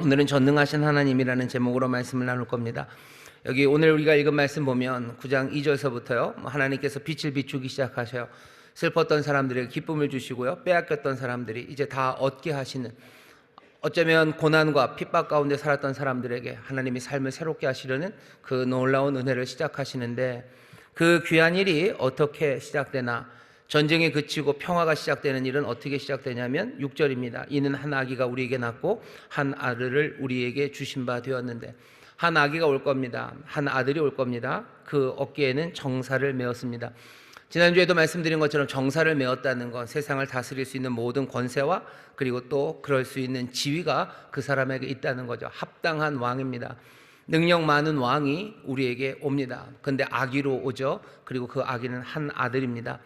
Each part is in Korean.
오늘은 전능하신 하나님이라는 제목으로 말씀을 나눌 겁니다. 여기 오늘 우리가 읽은 말씀 보면 9장 2절서부터요. 하나님께서 빛을 비추기 시작하셔요. 슬펐던 사람들에게 기쁨을 주시고요. 빼앗겼던 사람들이 이제 다 얻게 하시는, 어쩌면 고난과 핍박 가운데 살았던 사람들에게 하나님이 삶을 새롭게 하시려는 그 놀라운 은혜를 시작하시는데, 그 귀한 일이 어떻게 시작되나, 전쟁이 그치고 평화가 시작되는 일은 어떻게 시작되냐면 6절입니다. 이는 한 아기가 우리에게 낳고 한 아들을 우리에게 주신 바 되었는데, 한 아기가 올 겁니다. 한 아들이 올 겁니다. 그 어깨에는 정사를 메었습니다. 지난주에도 말씀드린 것처럼 정사를 메었다는 건 세상을 다스릴 수 있는 모든 권세와 그리고 또 그럴 수 있는 지위가 그 사람에게 있다는 거죠. 합당한 왕입니다. 능력 많은 왕이 우리에게 옵니다. 그런데 아기로 오죠. 그리고 그 아기는 한 아들입니다.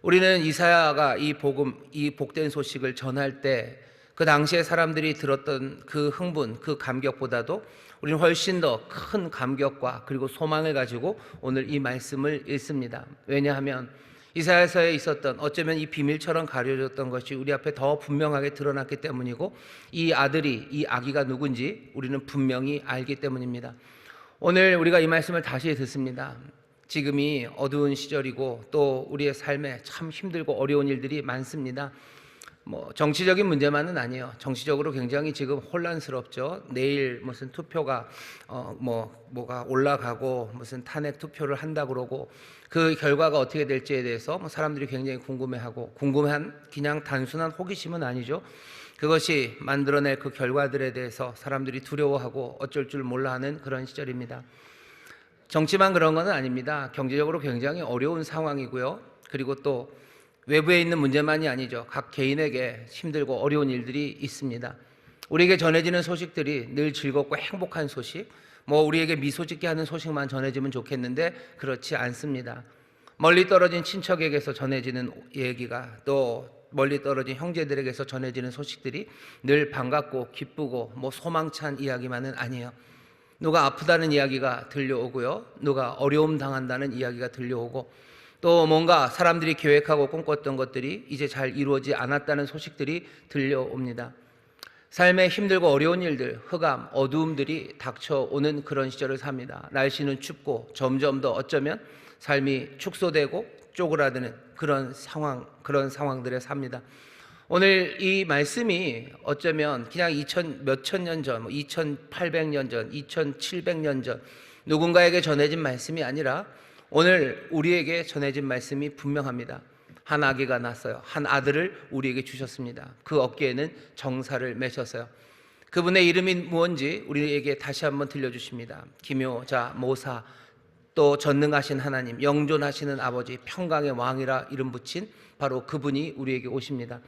우리는 이사야가 이 복음, 이 복된 소식을 전할 때 그 당시에 사람들이 들었던 그 흥분, 그 감격보다도 우리는 훨씬 더 큰 감격과 그리고 소망을 가지고 오늘 이 말씀을 읽습니다. 왜냐하면 이사야서에 있었던, 어쩌면 이 비밀처럼 가려졌던 것이 우리 앞에 더 분명하게 드러났기 때문이고, 이 아들이, 이 아기가 누군지 우리는 분명히 알기 때문입니다. 오늘 우리가 이 말씀을 다시 듣습니다. 지금이 어두운 시절이고 또 우리의 삶에 참 힘들고 어려운 일들이 많습니다. 정치적인 문제만은 아니에요. 정치적으로 굉장히 지금 혼란스럽죠. 내일 무슨 투표가 뭐가 올라가고 무슨 탄핵 투표를 한다 그러고, 그 결과가 어떻게 될지에 대해서 사람들이 굉장히 궁금해하고, 궁금한 그냥 단순한 호기심은 아니죠. 그것이 만들어낼 그 결과들에 대해서 사람들이 두려워하고 어쩔 줄 몰라 하는 그런 시절입니다. 정치만 그런 건 아닙니다. 경제적으로 굉장히 어려운 상황이고요. 그리고 또 외부에 있는 문제만이 아니죠. 각 개인에게 힘들고 어려운 일들이 있습니다. 우리에게 전해지는 소식들이 늘 즐겁고 행복한 소식, 우리에게 미소 짓게 하는 소식만 전해지면 좋겠는데 그렇지 않습니다. 멀리 떨어진 친척에게서 전해지는 얘기가, 또 멀리 떨어진 형제들에게서 전해지는 소식들이 늘 반갑고 기쁘고 소망찬 이야기만은 아니에요. 누가 아프다는 이야기가 들려오고요. 누가 어려움 당한다는 이야기가 들려오고, 또 뭔가 사람들이 계획하고 꿈꿨던 것들이 이제 잘 이루어지지 않았다는 소식들이 들려옵니다. 삶에 힘들고 어려운 일들, 흑암, 어두움들이 닥쳐오는 그런 시절을 삽니다. 날씨는 춥고 점점 더 어쩌면 삶이 축소되고 쪼그라드는 그런 상황들에 삽니다. 오늘 이 말씀이 어쩌면 그냥 몇천 년 전, 2800년 전, 2700년 전 누군가에게 전해진 말씀이 아니라 오늘 우리에게 전해진 말씀이 분명합니다. 한 아기가 났어요. 한 아들을 우리에게 주셨습니다. 그 어깨에는 정사를 매셨어요. 그분의 이름이 무엇인지 우리에게 다시 한번 들려주십니다. 기묘자, 모사, 또 전능하신 하나님, 영존하시는 아버지, 평강의 왕이라 이름 붙인 바로 그분이 우리에게 오십니다.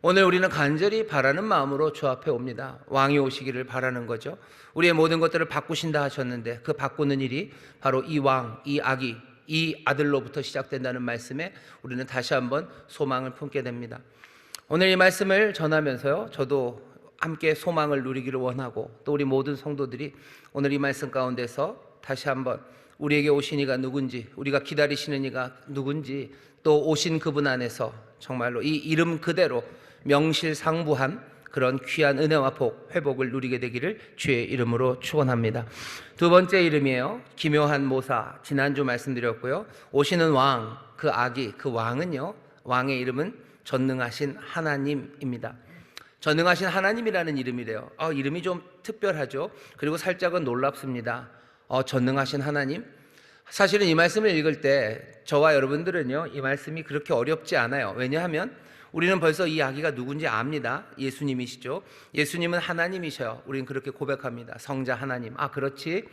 오늘 우리는 간절히 바라는 마음으로 주 앞에 옵니다. 왕이 오시기를 바라는 거죠. 우리의 모든 것들을 바꾸신다 하셨는데 그 바꾸는 일이 바로 이 왕, 이 아기, 이 아들로부터 시작된다는 말씀에 우리는 다시 한번 소망을 품게 됩니다. 오늘 이 말씀을 전하면서요, 저도 함께 소망을 누리기를 원하고, 또 우리 모든 성도들이 오늘 이 말씀 가운데서 다시 한번 우리에게 오신 이가 누군지, 우리가 기다리시는 이가 누군지, 또 오신 그분 안에서 정말로 이 이름 그대로 명실상부한 그런 귀한 은혜와 회복을 누리게 되기를 주의 이름으로 축원합니다. 두 번째 이름이에요. 기묘한 모사, 지난주 말씀드렸고요. 오시는 왕, 그 아기, 그 왕은요, 왕의 이름은 전능하신 하나님입니다. 전능하신 하나님이라는 이름이래요. 이름이 좀 특별하죠. 그리고 살짝은 놀랍습니다. 전능하신 하나님. 사실은 이 말씀을 읽을 때 저와 여러분들은요, 이 말씀이 그렇게 어렵지 않아요. 왜냐하면 우리는 벌써 이 아기가 누군지 압니다. 예수님이시죠. 예수님은 하나님이셔요. 우리는 그렇게 고백합니다. 성자 하나님. 그렇지.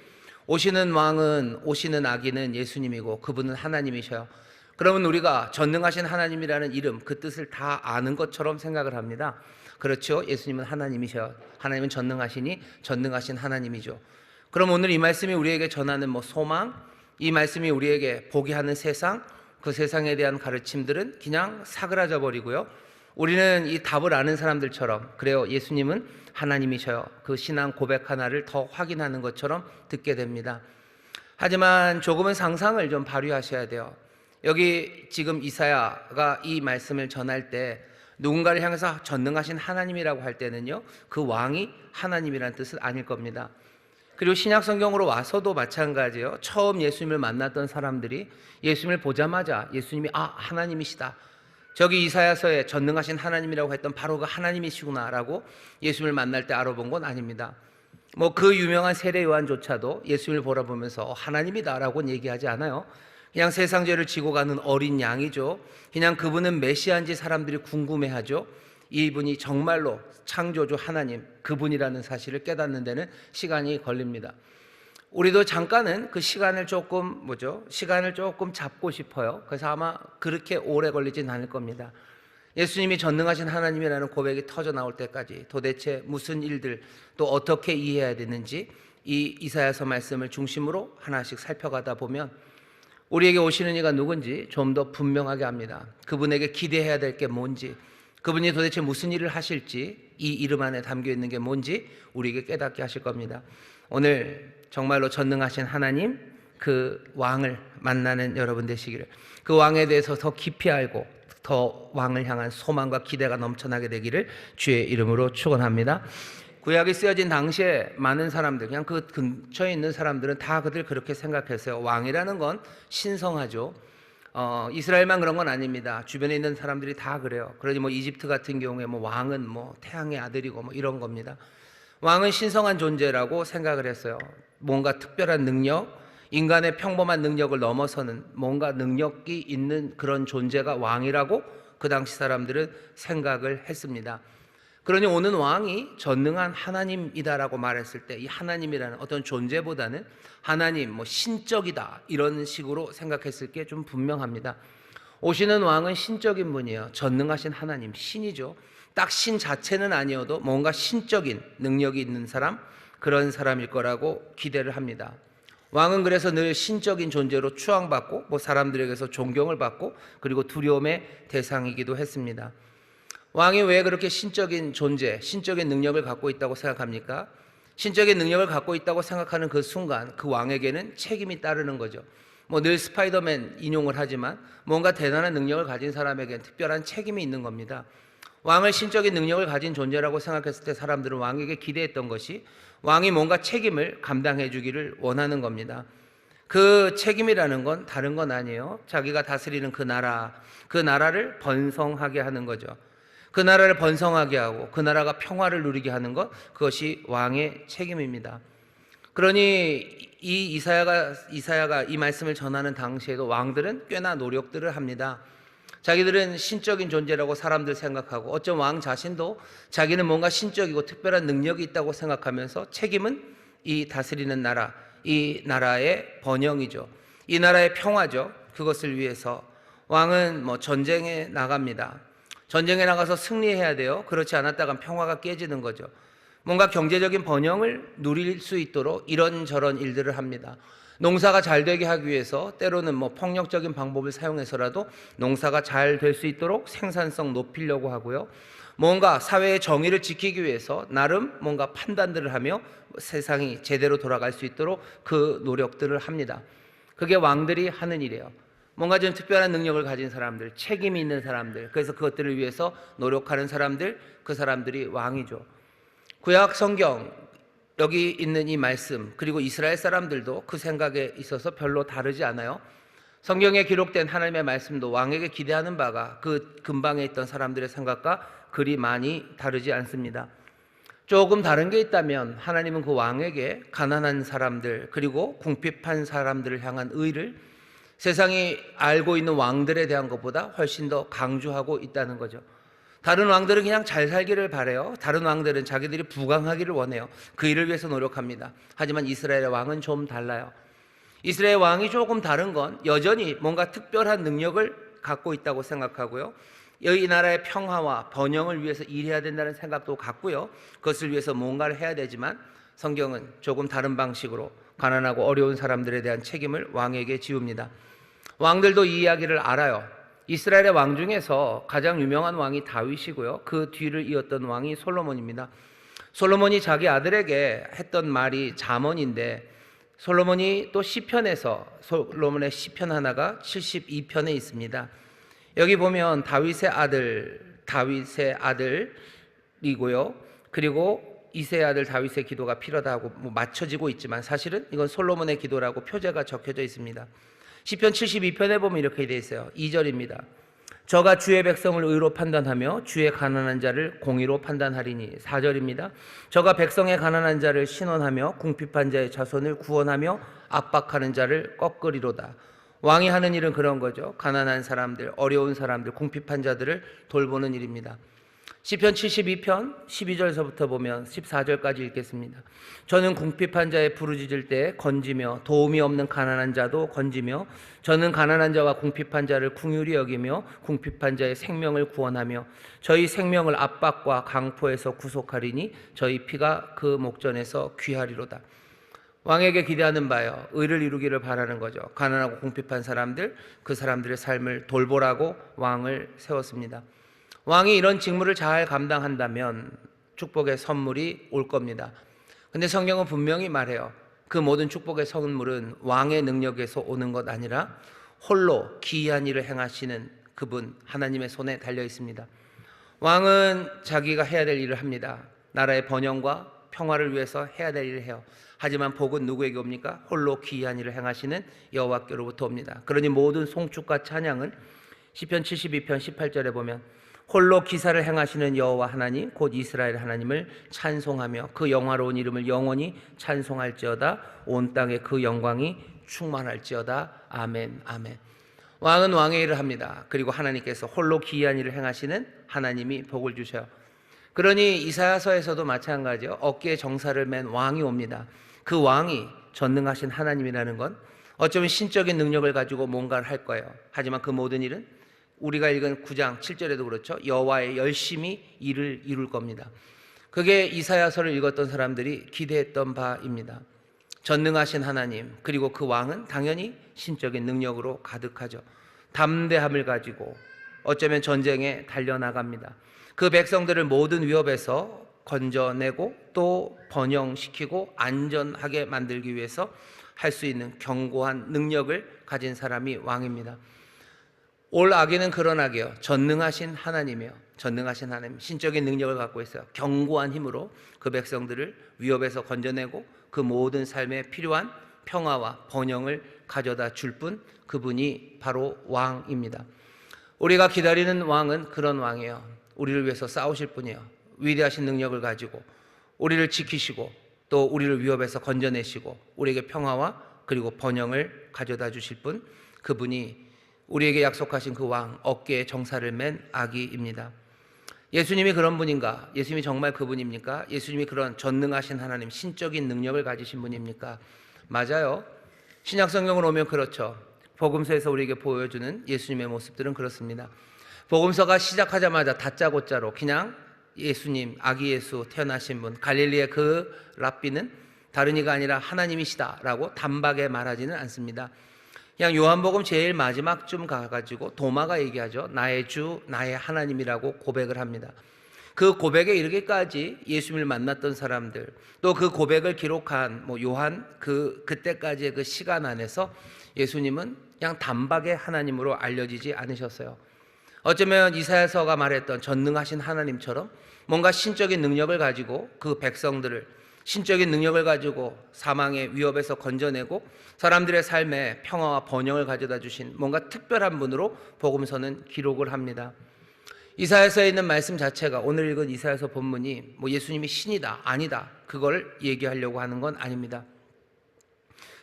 오시는 왕은, 오시는 아기는 예수님이고 그분은 하나님이셔요. 그러면 우리가 전능하신 하나님이라는 이름, 그 뜻을 다 아는 것처럼 생각을 합니다. 그렇죠. 예수님은 하나님이셔요. 하나님은 전능하시니 전능하신 하나님이죠. 그럼 오늘 이 말씀이 우리에게 전하는 소망, 이 말씀이 우리에게 보게 하는 세상, 그 세상에 대한 가르침들은 그냥 사그라져 버리고요. 우리는 이 답을 아는 사람들처럼, 그래요, 예수님은 하나님이셔요. 그 신앙 고백 하나를 더 확인하는 것처럼 듣게 됩니다. 하지만 조금은 상상을 좀 발휘하셔야 돼요. 여기 지금 이사야가 이 말씀을 전할 때 누군가를 향해서 전능하신 하나님이라고 할 때는요, 그 왕이 하나님이라는 뜻은 아닐 겁니다. 그리고 신약 성경으로 와서도 마찬가지예요. 처음 예수님을 만났던 사람들이 예수님을 보자마자 예수님이 하나님이시다, 저기 이사야서에 전능하신 하나님이라고 했던 바로 그 하나님이시구나라고 예수님을 만날 때 알아본 건 아닙니다. 그 유명한 세례 요한조차도 예수님을 보라보면서 하나님이다라고는 얘기하지 않아요. 그냥 세상 죄를 지고 가는 어린 양이죠. 그냥 그분은 메시아인지 사람들이 궁금해하죠. 이분이 정말로 창조주 하나님, 그분이라는 사실을 깨닫는 데는 시간이 걸립니다. 우리도 잠깐은 그 시간을 조금 잡고 싶어요. 그래서 아마 그렇게 오래 걸리진 않을 겁니다. 예수님이 전능하신 하나님이라는 고백이 터져 나올 때까지 도대체 무슨 일들, 또 어떻게 이해해야 되는지 이 이사야서 말씀을 중심으로 하나씩 살펴가다 보면 우리에게 오시는 이가 누군지 좀 더 분명하게 합니다. 그분에게 기대해야 될 게 뭔지, 그분이 도대체 무슨 일을 하실지, 이 이름 안에 담겨 있는 게 뭔지 우리에게 깨닫게 하실 겁니다. 오늘 정말로 전능하신 하나님, 그 왕을 만나는 여러분 되시기를, 그 왕에 대해서 더 깊이 알고 더 왕을 향한 소망과 기대가 넘쳐나게 되기를 주의 이름으로 축원합니다. 구약이 쓰여진 당시에 많은 사람들, 그냥 그 근처에 있는 사람들은 다 그들 그렇게 생각했어요. 왕이라는 건 신성하죠. 이스라엘만 그런 건 아닙니다. 주변에 있는 사람들이 다 그래요. 그러니 이집트 같은 경우에 왕은 태양의 아들이고 이런 겁니다. 왕은 신성한 존재라고 생각을 했어요. 뭔가 특별한 능력, 인간의 평범한 능력을 넘어서는 뭔가 능력이 있는 그런 존재가 왕이라고 그 당시 사람들은 생각을 했습니다. 그러니 오는 왕이 전능한 하나님이다라고 말했을 때 이 하나님이라는 어떤 존재보다는 하나님, 신적이다, 이런 식으로 생각했을 게 좀 분명합니다. 오시는 왕은 신적인 분이에요. 전능하신 하나님, 신이죠. 딱 신 자체는 아니어도 뭔가 신적인 능력이 있는 사람, 그런 사람일 거라고 기대를 합니다. 왕은 그래서 늘 신적인 존재로 추앙받고 사람들에게서 존경을 받고 그리고 두려움의 대상이기도 했습니다. 왕이 왜 그렇게 신적인 존재, 신적인 능력을 갖고 있다고 생각합니까? 신적인 능력을 갖고 있다고 생각하는 그 순간 그 왕에게는 책임이 따르는 거죠. 늘 스파이더맨 인용을 하지만 뭔가 대단한 능력을 가진 사람에게는 특별한 책임이 있는 겁니다. 왕을 신적인 능력을 가진 존재라고 생각했을 때 사람들은 왕에게 기대했던 것이 왕이 뭔가 책임을 감당해 주기를 원하는 겁니다. 그 책임이라는 건 다른 건 아니에요. 자기가 다스리는 그 나라를 번성하게 하는 거죠. 그 나라를 번성하게 하고 그 나라가 평화를 누리게 하는 것, 그것이 왕의 책임입니다. 그러니 이 이사야가 이 말씀을 전하는 당시에도 왕들은 꽤나 노력들을 합니다. 자기들은 신적인 존재라고 사람들 생각하고 어쩜 왕 자신도 자기는 뭔가 신적이고 특별한 능력이 있다고 생각하면서 책임은 이 다스리는 나라, 이 나라의 번영이죠. 이 나라의 평화죠. 그것을 위해서 왕은 전쟁에 나갑니다. 전쟁에 나가서 승리해야 돼요. 그렇지 않았다간 평화가 깨지는 거죠. 뭔가 경제적인 번영을 누릴 수 있도록 이런저런 일들을 합니다. 농사가 잘 되게 하기 위해서 때로는 폭력적인 방법을 사용해서라도 농사가 잘 될 수 있도록 생산성 높이려고 하고요. 뭔가 사회의 정의를 지키기 위해서 나름 뭔가 판단들을 하며 세상이 제대로 돌아갈 수 있도록 그 노력들을 합니다. 그게 왕들이 하는 일이에요. 뭔가 좀 특별한 능력을 가진 사람들, 책임이 있는 사람들, 그래서 그것들을 위해서 노력하는 사람들, 그 사람들이 왕이죠. 구약 성경 여기 있는 이 말씀, 그리고 이스라엘 사람들도 그 생각에 있어서 별로 다르지 않아요. 성경에 기록된 하나님의 말씀도 왕에게 기대하는 바가 그 근방에 있던 사람들의 생각과 그리 많이 다르지 않습니다. 조금 다른 게 있다면 하나님은 그 왕에게 가난한 사람들 그리고 궁핍한 사람들을 향한 의를 세상이 알고 있는 왕들에 대한 것보다 훨씬 더 강조하고 있다는 거죠. 다른 왕들은 그냥 잘 살기를 바래요. 다른 왕들은 자기들이 부강하기를 원해요. 그 일을 위해서 노력합니다. 하지만 이스라엘의 왕은 좀 달라요. 이스라엘 왕이 조금 다른 건 여전히 뭔가 특별한 능력을 갖고 있다고 생각하고요. 이 나라의 평화와 번영을 위해서 일해야 된다는 생각도 갖고요. 그것을 위해서 뭔가를 해야 되지만 성경은 조금 다른 방식으로 가난하고 어려운 사람들에 대한 책임을 왕에게 지웁니다. 왕들도 이 이야기를 알아요. 이스라엘의 왕 중에서 가장 유명한 왕이 다윗이고요. 그 뒤를 이었던 왕이 솔로몬입니다. 솔로몬이 자기 아들에게 했던 말이 잠언인데 솔로몬이 또 시편에서 솔로몬의 시편 하나가 72편에 있습니다. 여기 보면 다윗의 아들 다윗의 아들이고요. 그리고 이새의 아들 다윗의 기도가 필요하다고 맞춰지고 있지만 사실은 이건 솔로몬의 기도라고 표제가 적혀져 있습니다. 시편 72편에 보면 이렇게 되어 있어요. 2절입니다. 저가 주의 백성을 의로 판단하며 주의 가난한 자를 공의로 판단하리니. 4절입니다. 저가 백성의 가난한 자를 신원하며 궁핍한 자의 자손을 구원하며 압박하는 자를 꺾으리로다. 왕이 하는 일은 그런 거죠. 가난한 사람들, 어려운 사람들, 궁핍한 자들을 돌보는 일입니다. 시편 72편 12절서부터 보면 14절까지 읽겠습니다. 저는 궁핍한 자의 부르짖을 때 건지며 도움이 없는 가난한 자도 건지며 저는 가난한 자와 궁핍한 자를 긍휼히 여기며 궁핍한 자의 생명을 구원하며 저희 생명을 압박과 강포에서 구속하리니 저희 피가 그 목전에서 귀하리로다. 왕에게 기대하는 바요, 의를 이루기를 바라는 거죠. 가난하고 궁핍한 사람들, 그 사람들의 삶을 돌보라고 왕을 세웠습니다. 왕이 이런 직무를 잘 감당한다면 축복의 선물이 올 겁니다. 근데 성경은 분명히 말해요. 그 모든 축복의 선물은 왕의 능력에서 오는 것 아니라 홀로 기이한 일을 행하시는 그분 하나님의 손에 달려 있습니다. 왕은 자기가 해야 될 일을 합니다. 나라의 번영과 평화를 위해서 해야 될 일을 해요. 하지만 복은 누구에게 옵니까? 홀로 기이한 일을 행하시는 여호와께로부터 옵니다. 그러니 모든 송축과 찬양은 시편 72편 18절에 보면 홀로 기사를 행하시는 여호와 하나님 곧 이스라엘 하나님을 찬송하며 그 영화로운 이름을 영원히 찬송할지어다. 온 땅에 그 영광이 충만할지어다. 아멘 아멘. 왕은 왕의 일을 합니다. 그리고 하나님께서 홀로 기이한 일을 행하시는 하나님이 복을 주셔요. 그러니 이사야서에서도 마찬가지요. 어깨에 정사를 맨 왕이 옵니다. 그 왕이 전능하신 하나님이라는 건 어쩌면 신적인 능력을 가지고 뭔가를 할 거예요. 하지만 그 모든 일은 우리가 읽은 9장 7절에도 그렇죠. 여호와의 열심히 일을 이룰 겁니다. 그게 이사야서를 읽었던 사람들이 기대했던 바입니다. 전능하신 하나님, 그리고 그 왕은 당연히 신적인 능력으로 가득하죠. 담대함을 가지고 어쩌면 전쟁에 달려나갑니다. 그 백성들을 모든 위협에서 건져내고 또 번영시키고 안전하게 만들기 위해서 할 수 있는 견고한 능력을 가진 사람이 왕입니다. 올 악인은 그런 악이요. 전능하신 하나님이요. 전능하신 하나님, 신적인 능력을 갖고 있어요. 견고한 힘으로 그 백성들을 위협에서 건져내고 그 모든 삶에 필요한 평화와 번영을 가져다 줄 분, 그분이 바로 왕입니다. 우리가 기다리는 왕은 그런 왕이에요. 우리를 위해서 싸우실 분이에요. 위대하신 능력을 가지고 우리를 지키시고 또 우리를 위협에서 건져내시고 우리에게 평화와 그리고 번영을 가져다 주실 분, 그분이 우리에게 약속하신 그 왕, 어깨에 정사를 맨 아기입니다. 예수님이 그런 분인가? 예수님이 정말 그분입니까? 예수님이 그런 전능하신 하나님, 신적인 능력을 가지신 분입니까? 맞아요. 신약성경을 오면 그렇죠. 복음서에서 우리에게 보여주는 예수님의 모습들은 그렇습니다. 복음서가 시작하자마자 다짜고짜로 그냥 예수님, 아기 예수 태어나신 분, 갈릴리의 그 랍비는 다른 이가 아니라 하나님이시다라고 단박에 말하지는 않습니다. 그냥 요한복음 제일 마지막쯤 가가지고 도마가 얘기하죠. 나의 주, 나의 하나님이라고 고백을 합니다. 그 고백에 이르기까지 예수님을 만났던 사람들, 또 그 고백을 기록한 요한 그때까지의 그 시간 안에서 예수님은 그냥 단박에 하나님으로 알려지지 않으셨어요. 어쩌면 이사야서가 말했던 전능하신 하나님처럼 뭔가 신적인 능력을 가지고 그 백성들을 신적인 능력을 가지고 사망의 위협에서 건져내고 사람들의 삶에 평화와 번영을 가져다 주신 뭔가 특별한 분으로 복음서는 기록을 합니다. 이사야서에 있는 말씀 자체가 오늘 읽은 이사야서 본문이 예수님이 신이다 아니다 그걸 얘기하려고 하는 건 아닙니다.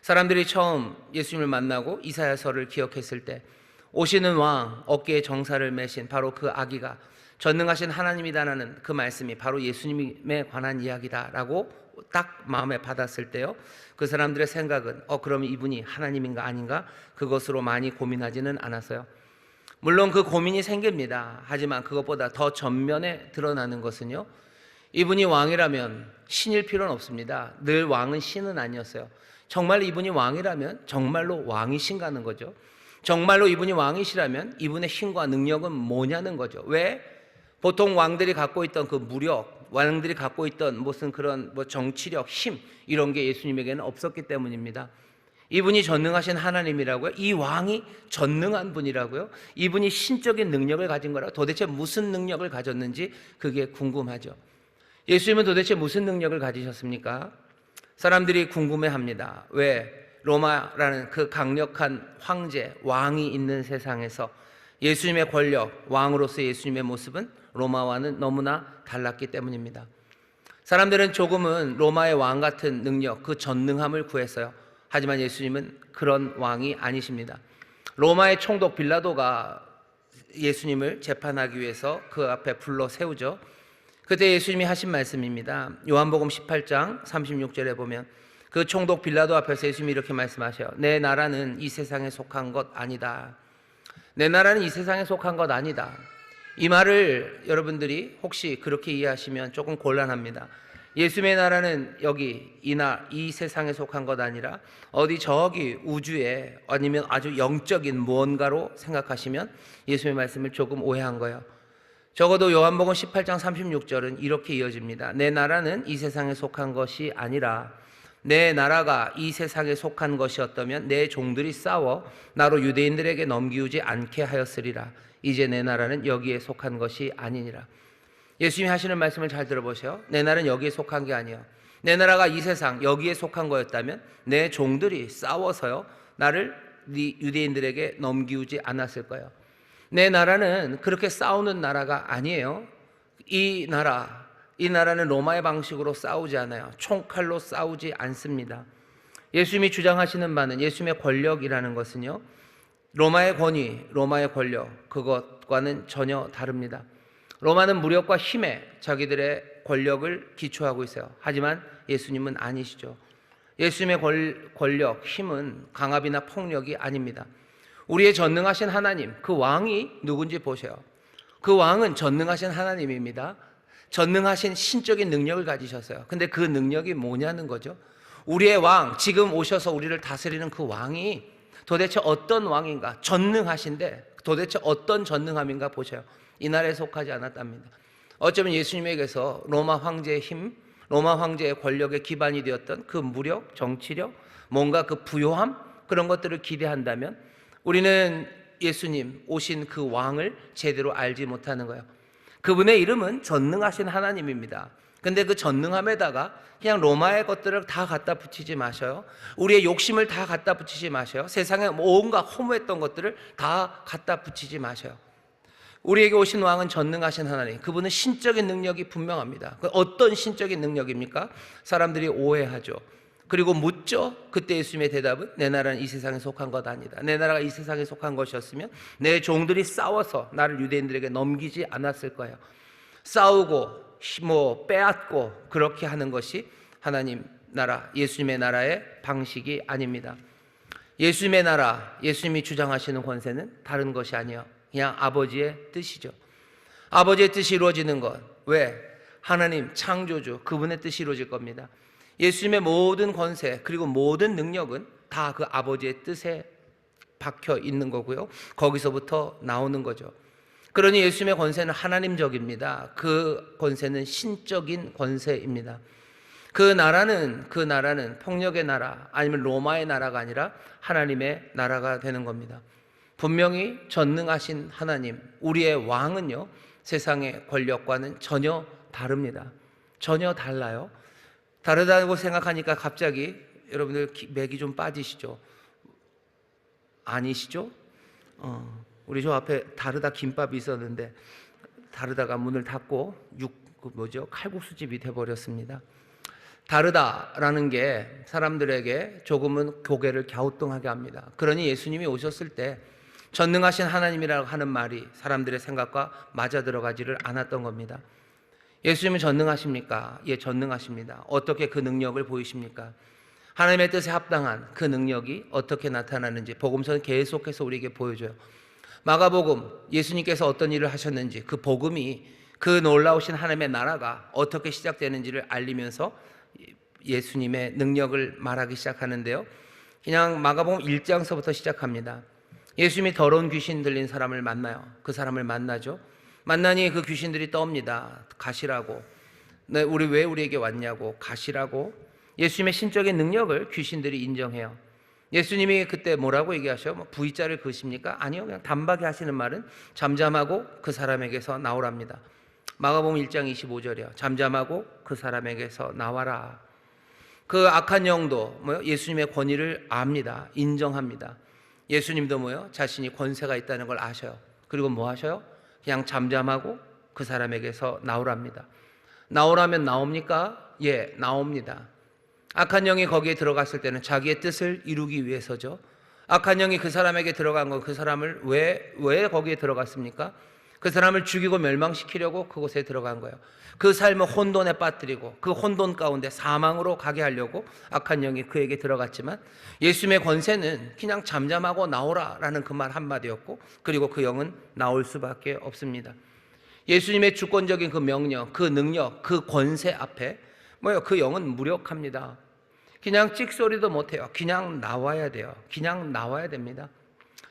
사람들이 처음 예수님을 만나고 이사야서를 기억했을 때 오시는 왕, 어깨에 정사를 매신 바로 그 아기가 전능하신 하나님이다라는 그 말씀이 바로 예수님에 관한 이야기다라고 딱 마음에 받았을 때요, 그 사람들의 생각은 그러면 이분이 하나님인가 아닌가 그것으로 많이 고민하지는 않았어요. 물론 그 고민이 생깁니다. 하지만 그것보다 더 전면에 드러나는 것은요, 이분이 왕이라면 신일 필요는 없습니다. 늘 왕은 신은 아니었어요. 정말 이분이 왕이라면 정말로 왕이신가는 거죠. 정말로 이분이 왕이시라면 이분의 힘과 능력은 뭐냐는 거죠. 왜? 보통 왕들이 갖고 있던 그 무력, 왕들이 갖고 있던 무슨 그런 정치력, 힘 이런 게 예수님에게는 없었기 때문입니다. 이분이 전능하신 하나님이라고요? 이 왕이 전능한 분이라고요? 이분이 신적인 능력을 가진 거라고? 도대체 무슨 능력을 가졌는지 그게 궁금하죠. 예수님은 도대체 무슨 능력을 가지셨습니까? 사람들이 궁금해합니다. 왜 로마라는 그 강력한 황제, 왕이 있는 세상에서 예수님의 권력, 왕으로서 예수님의 모습은 로마와는 너무나 달랐기 때문입니다. 사람들은 조금은 로마의 왕 같은 능력, 그 전능함을 구했어요. 하지만 예수님은 그런 왕이 아니십니다. 로마의 총독 빌라도가 예수님을 재판하기 위해서 그 앞에 불러 세우죠. 그때 예수님이 하신 말씀입니다. 요한복음 18장 36절에 보면 그 총독 빌라도 앞에서 예수님이 이렇게 말씀하셔요. 내 나라는 이 세상에 속한 것 아니다. 내 나라는 이 세상에 속한 것 아니다. 이 말을 여러분들이 혹시 그렇게 이해하시면 조금 곤란합니다. 예수님의 나라는 여기 이 세상에 속한 것 아니라 어디 저기 우주에 아니면 아주 영적인 무언가로 생각하시면 예수님의 말씀을 조금 오해한 거예요. 적어도 요한복음 18장 36절은 이렇게 이어집니다. 내 나라는 이 세상에 속한 것이 아니라 내 나라가 이 세상에 속한 것이었다면 내 종들이 싸워 나로 유대인들에게 넘기우지 않게 하였으리라. 이제 내 나라는 여기에 속한 것이 아니니라. 예수님이 하시는 말씀을 잘 들어보세요. 내 나라는 여기에 속한 게 아니에요. 내 나라가 이 세상 여기에 속한 거였다면 내 종들이 싸워서요 나를 유대인들에게 넘기우지 않았을 거예요. 내 나라는 그렇게 싸우는 나라가 아니에요. 이 나라는 로마의 방식으로 싸우지 않아요. 총칼로 싸우지 않습니다. 예수님이 주장하시는 바는 예수님의 권력이라는 것은요 로마의 권위, 로마의 권력 그것과는 전혀 다릅니다. 로마는 무력과 힘에 자기들의 권력을 기초하고 있어요. 하지만 예수님은 아니시죠. 예수님의 권력, 힘은 강압이나 폭력이 아닙니다. 우리의 전능하신 하나님, 그 왕이 누군지 보세요. 그 왕은 전능하신 하나님입니다. 전능하신 신적인 능력을 가지셨어요. 근데 그 능력이 뭐냐는 거죠. 우리의 왕, 지금 오셔서 우리를 다스리는 그 왕이 도대체 어떤 왕인가? 전능하신데 도대체 어떤 전능함인가 보세요. 이 나라에 속하지 않았답니다. 어쩌면 예수님에게서 로마 황제의 힘, 로마 황제의 권력의 기반이 되었던 그 무력, 정치력, 뭔가 그 부요함 그런 것들을 기대한다면 우리는 예수님 오신 그 왕을 제대로 알지 못하는 거예요. 그분의 이름은 전능하신 하나님입니다. 근데 그 전능함에다가 그냥 로마의 것들을 다 갖다 붙이지 마셔요. 우리의 욕심을 다 갖다 붙이지 마셔요. 세상에 온갖 허무했던 것들을 다 갖다 붙이지 마셔요. 우리에게 오신 왕은 전능하신 하나님, 그분은 신적인 능력이 분명합니다. 어떤 신적인 능력입니까? 사람들이 오해하죠. 그리고 묻죠. 그때 예수님의 대답은 내 나라는 이 세상에 속한 것 아니다. 내 나라가 이 세상에 속한 것이었으면 내 종들이 싸워서 나를 유대인들에게 넘기지 않았을 거예요. 싸우고 빼앗고 그렇게 하는 것이 하나님 나라, 예수님의 나라의 방식이 아닙니다. 예수님의 나라, 예수님이 주장하시는 권세는 다른 것이 아니에요. 그냥 아버지의 뜻이죠. 아버지의 뜻이 이루어지는 것. 왜? 하나님 창조주 그분의 뜻이 이루어질 겁니다. 예수님의 모든 권세 그리고 모든 능력은 다 그 아버지의 뜻에 박혀 있는 거고요. 거기서부터 나오는 거죠. 그러니 예수님의 권세는 하나님적입니다. 그 권세는 신적인 권세입니다. 그 나라는 폭력의 나라 아니면 로마의 나라가 아니라 하나님의 나라가 되는 겁니다. 분명히 전능하신 하나님, 우리의 왕은요 세상의 권력과는 전혀 다릅니다. 전혀 달라요. 다르다고 생각하니까 갑자기 여러분들 맥이 좀 빠지시죠? 아니시죠? 우리 저 앞에 다르다 김밥이 있었는데 다르다가 문을 닫고 칼국수집이 돼버렸습니다. 다르다라는 게 사람들에게 조금은 고개를 갸우뚱하게 합니다. 그러니 예수님이 오셨을 때 전능하신 하나님이라고 하는 말이 사람들의 생각과 맞아 들어가지를 않았던 겁니다. 예수님은 전능하십니까? 예, 전능하십니다. 어떻게 그 능력을 보이십니까? 하나님의 뜻에 합당한 그 능력이 어떻게 나타나는지 복음서는 계속해서 우리에게 보여줘요. 마가복음, 예수님께서 어떤 일을 하셨는지 그 복음이 그 놀라우신 하나님의 나라가 어떻게 시작되는지를 알리면서 예수님의 능력을 말하기 시작하는데요. 그냥 마가복음 1장서부터 시작합니다. 예수님이 더러운 귀신 들린 사람을 만나요. 그 사람을 만나죠. 만나니 그 귀신들이 떠옵니다. 가시라고. 왜 우리에게 왔냐고. 가시라고. 예수님의 신적인 능력을 귀신들이 인정해요. 예수님이 그때 뭐라고 얘기하셔? 뭐 V자를 그으십니까? 아니요. 그냥 단박에 하시는 말은 잠잠하고 그 사람에게서 나오랍니다. 마가복음 1장 25절이요. 잠잠하고 그 사람에게서 나와라. 그 악한 영도 뭐요? 예수님의 권위를 압니다. 인정합니다. 예수님도 뭐요? 자신이 권세가 있다는 걸 아셔요. 그리고 뭐 하셔요? 그냥 잠잠하고 그 사람에게서 나오랍니다. 나오라면 나옵니까? 예, 나옵니다. 악한 영이 거기에 들어갔을 때는 자기의 뜻을 이루기 위해서죠. 악한 영이 그 사람에게 들어간 건 그 사람을 왜 거기에 들어갔습니까? 그 사람을 죽이고 멸망시키려고 그곳에 들어간 거예요. 그 삶을 혼돈에 빠뜨리고 그 혼돈 가운데 사망으로 가게 하려고 악한 영이 그에게 들어갔지만, 예수님의 권세는 그냥 잠잠하고 나오라라는 그 말 한마디였고, 그리고 그 영은 나올 수밖에 없습니다. 예수님의 주권적인 그 명령, 그 능력, 그 권세 앞에 뭐요? 그 영은 무력합니다. 그냥 찍소리도 못해요. 그냥 나와야 돼요. 그냥 나와야 됩니다.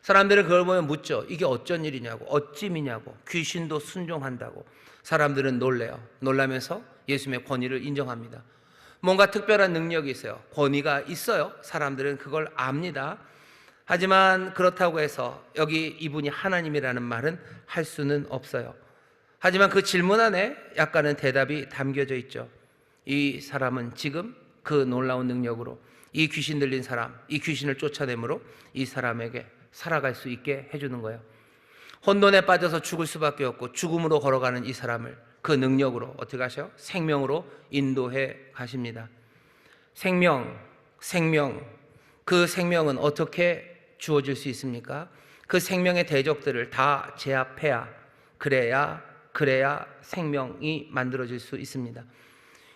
사람들은 그걸 보면 묻죠. 이게 어쩐 일이냐고, 어찜이냐고, 귀신도 순종한다고. 사람들은 놀래요. 놀라면서 예수님의 권위를 인정합니다. 뭔가 특별한 능력이 있어요. 권위가 있어요. 사람들은 그걸 압니다. 하지만 그렇다고 해서 여기 이분이 하나님이라는 말은 할 수는 없어요. 하지만 그 질문 안에 약간은 대답이 담겨져 있죠. 이 사람은 지금 그 놀라운 능력으로 이 귀신 들린 사람, 이 귀신을 쫓아내므로 이 사람에게 살아갈 수 있게 해주는 거예요. 혼돈에 빠져서 죽을 수밖에 없고 죽음으로 걸어가는 이 사람을 그 능력으로 어떻게 하셔요? 생명으로 인도해 가십니다. 생명, 그 생명은 어떻게 주어질 수 있습니까? 그 생명의 대적들을 다 제압해야, 그래야 생명이 만들어질 수 있습니다.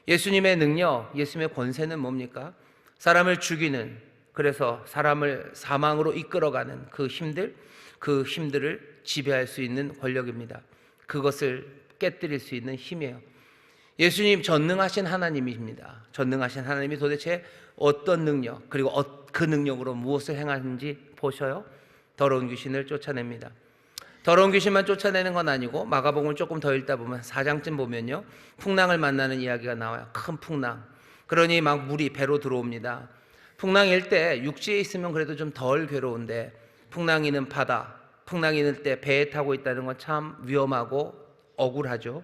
예수님의 능력, 예수님의 권세는 뭡니까? 사람을 죽이는, 그래서 사람을 사망으로 이끌어가는 그 힘들을 지배할 수 있는 권력입니다. 그것을 깨뜨릴 수 있는 힘이에요. 예수님 전능하신 하나님이십니다. 전능하신 하나님이 도대체 어떤 능력, 그리고 그 능력으로 무엇을 행하는지 보셔요. 더러운 귀신을 쫓아냅니다. 더러운 귀신만 쫓아내는 건 아니고, 마가복음을 조금 더 읽다 보면 4장쯤 보면요, 풍랑을 만나는 이야기가 나와요. 큰 풍랑. 그러니 막 물이 배로 들어옵니다. 풍랑일 때 육지에 있으면 그래도 좀 덜 괴로운데, 풍랑이는 바다, 풍랑일 때 배에 타고 있다는 건 참 위험하고 억울하죠.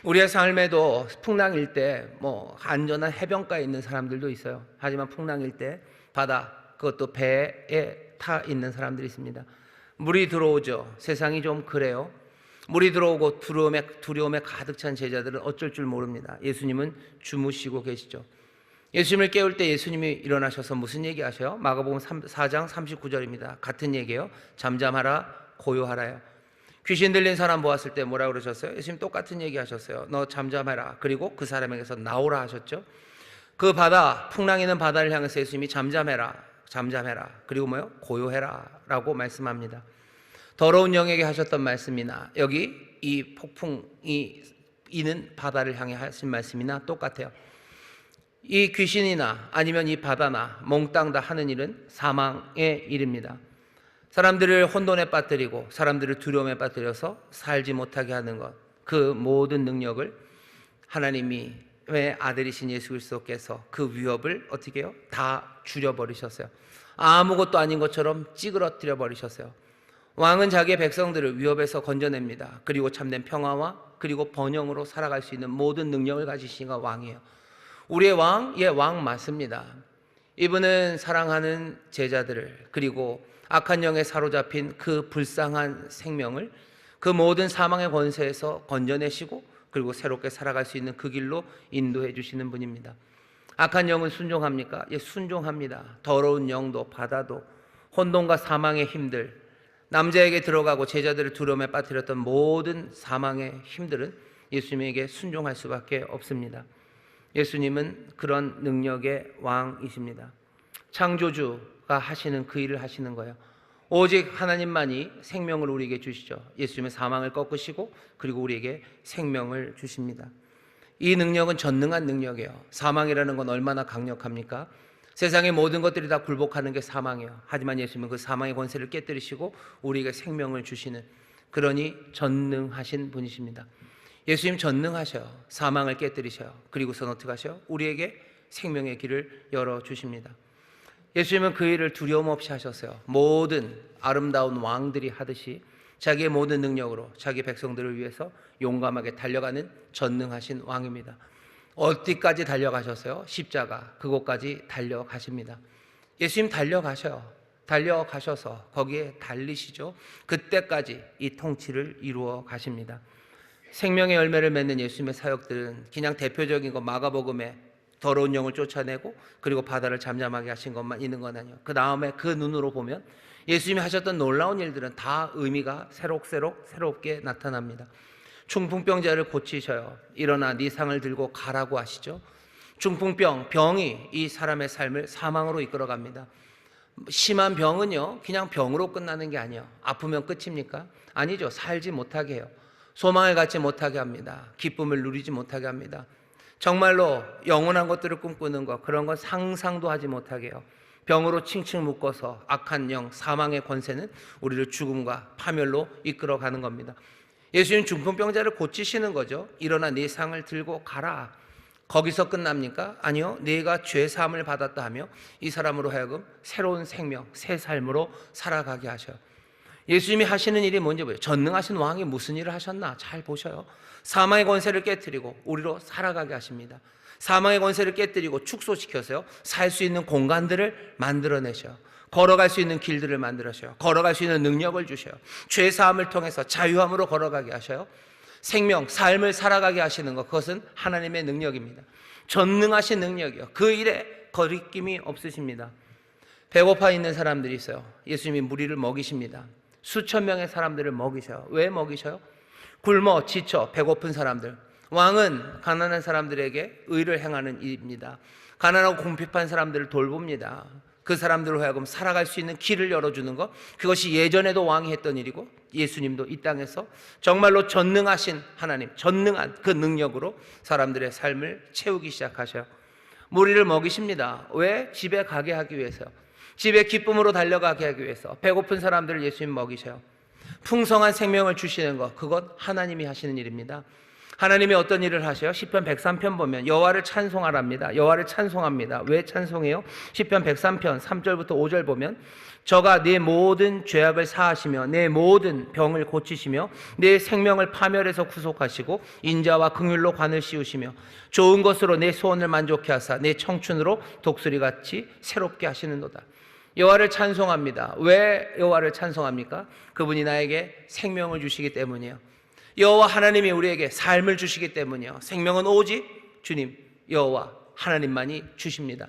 우리의 삶에도 풍랑일 때 뭐 안전한 해변가에 있는 사람들도 있어요. 하지만 풍랑일 때 바다, 그것도 배에 타 있는 사람들이 있습니다. 물이 들어오죠. 세상이 좀 그래요. 물이 들어오고 두려움에 가득 찬 제자들은 어쩔 줄 모릅니다. 예수님은 주무시고 계시죠. 예수님을 깨울 때 예수님이 일어나셔서 무슨 얘기 하셔요? 마가복음 4장 39절입니다. 같은 얘기예요. 잠잠하라, 고요하라요. 귀신 들린 사람 보았을 때 뭐라고 그러셨어요? 예수님 똑같은 얘기 하셨어요. 너 잠잠해라. 그리고 그 사람에게서 나오라 하셨죠. 그 바다, 풍랑이는 바다를 향해서 예수님이 잠잠해라. 그리고 뭐요? 고요해라 라고 말씀합니다. 더러운 영에게 하셨던 말씀이나 여기 이 폭풍이 이는 바다를 향해 하신 말씀이나 똑같아요. 이 귀신이나 아니면 이 바다나 몽땅 다 하는 일은 사망의 일입니다. 사람들을 혼돈에 빠뜨리고 사람들을 두려움에 빠뜨려서 살지 못하게 하는 것, 그 모든 능력을 하나님이 왜 아들이신 예수 그리스도께서 그 위협을 어떻게 해요? 다 줄여버리셨어요. 아무것도 아닌 것처럼 찌그러뜨려 버리셨어요. 왕은 자기의 백성들을 위협에서 건져냅니다. 그리고 참된 평화와 그리고 번영으로 살아갈 수 있는 모든 능력을 가지신 이가 왕이에요. 우리의 왕, 예, 왕 맞습니다. 이분은 사랑하는 제자들을, 그리고 악한 영에 사로잡힌 그 불쌍한 생명을 그 모든 사망의 권세에서 건져내시고 그리고 새롭게 살아갈 수 있는 그 길로 인도해 주시는 분입니다. 악한 영은 순종합니까? 예, 순종합니다. 더러운 영도 바다도 혼돈과 사망의 힘들, 남자에게 들어가고 제자들을 두려움에 빠뜨렸던 모든 사망의 힘들은 예수님에게 순종할 수밖에 없습니다. 예수님은 그런 능력의 왕이십니다. 창조주가 하시는 그 일을 하시는 거예요. 오직 하나님만이 생명을 우리에게 주시죠. 예수님의 사망을 꺾으시고 그리고 우리에게 생명을 주십니다. 이 능력은 전능한 능력이에요. 사망이라는 건 얼마나 강력합니까? 세상의 모든 것들이 다 굴복하는 게 사망이에요. 하지만 예수님은 그 사망의 권세를 깨뜨리시고 우리에게 생명을 주시는, 그러니 전능하신 분이십니다. 예수님 전능하셔요. 사망을 깨뜨리셔요. 그리고선 어떻게 하셔요? 우리에게 생명의 길을 열어주십니다. 예수님은 그 일을 두려움 없이 하셨어요. 모든 아름다운 왕들이 하듯이 자기의 모든 능력으로 자기 백성들을 위해서 용감하게 달려가는 전능하신 왕입니다. 어디까지 달려가셨어요? 십자가, 그곳까지 달려가십니다. 예수님 달려가셔서 거기에 달리시죠. 그때까지 이 통치를 이루어 가십니다. 생명의 열매를 맺는 예수님의 사역들은 그냥 대표적인 거 마가복음에 더러운 영을 쫓아내고 그리고 바다를 잠잠하게 하신 것만 있는 건 아니에요. 그 다음에 그 눈으로 보면 예수님이 하셨던 놀라운 일들은 다 의미가 새롭게 나타납니다. 중풍병자를 고치셔요. 일어나 네 상을 들고 가라고 하시죠. 병이 이 사람의 삶을 사망으로 이끌어갑니다. 심한 병은요, 그냥 병으로 끝나는 게 아니에요. 아프면 끝입니까? 아니죠. 살지 못하게 해요. 소망을 갖지 못하게 합니다. 기쁨을 누리지 못하게 합니다. 정말로 영원한 것들을 꿈꾸는 것, 그런 건 상상도 하지 못하게 해요. 병으로 칭칭 묶어서 악한 영, 사망의 권세는 우리를 죽음과 파멸로 이끌어가는 겁니다. 예수님 중풍병자를 고치시는 거죠. 일어나 네 상을 들고 가라. 거기서 끝납니까? 아니요. 네가 죄사함을 받았다 하며 이 사람으로 하여금 새로운 생명, 새 삶으로 살아가게 하셔요. 예수님이 하시는 일이 뭔지 보여요. 전능하신 왕이 무슨 일을 하셨나? 잘 보셔요. 사망의 권세를 깨뜨리고 우리로 살아가게 하십니다. 사망의 권세를 깨뜨리고 축소시켜서요, 살 수 있는 공간들을 만들어내셔요. 걸어갈 수 있는 길들을 만들어셔요. 걸어갈 수 있는 능력을 주셔요. 죄사함을 통해서 자유함으로 걸어가게 하셔요. 생명, 삶을 살아가게 하시는 것, 그것은 하나님의 능력입니다. 전능하신 능력이요. 그 일에 거리낌이 없으십니다. 배고파 있는 사람들이 있어요. 예수님이 무리를 먹이십니다. 수천 명의 사람들을 먹이셔요. 왜 먹이셔요? 굶어 지쳐 배고픈 사람들. 왕은 가난한 사람들에게 의를 행하는 일입니다. 가난하고 궁핍한 사람들을 돌봅니다. 그 사람들로 하여금 살아갈 수 있는 길을 열어주는 것, 그것이 예전에도 왕이 했던 일이고 예수님도 이 땅에서 정말로 전능하신 하나님, 전능한 그 능력으로 사람들의 삶을 채우기 시작하셔요. 무리를 먹이십니다. 왜? 집에 가게 하기 위해서요. 집에 기쁨으로 달려가게 하기 위해서. 배고픈 사람들을 예수님 먹이셔요. 풍성한 생명을 주시는 것, 그건 하나님이 하시는 일입니다. 하나님이 어떤 일을 하셔요? 시편 103편 보면 여호와를 찬송하랍니다. 여호와를 찬송합니다. 왜 찬송해요? 시편 103편 3절부터 5절 보면 저가 내 모든 죄악을 사하시며 내 모든 병을 고치시며 내 생명을 파멸해서 구속하시고 인자와 긍휼로 관을 씌우시며 좋은 것으로 내 소원을 만족케 하사 내 청춘으로 독수리같이 새롭게 하시는도다. 여호와를 찬송합니다. 왜 여호와를 찬송합니까? 그분이 나에게 생명을 주시기 때문이에요. 여호와 하나님이 우리에게 삶을 주시기 때문이요. 생명은 오직 주님 여호와 하나님만이 주십니다.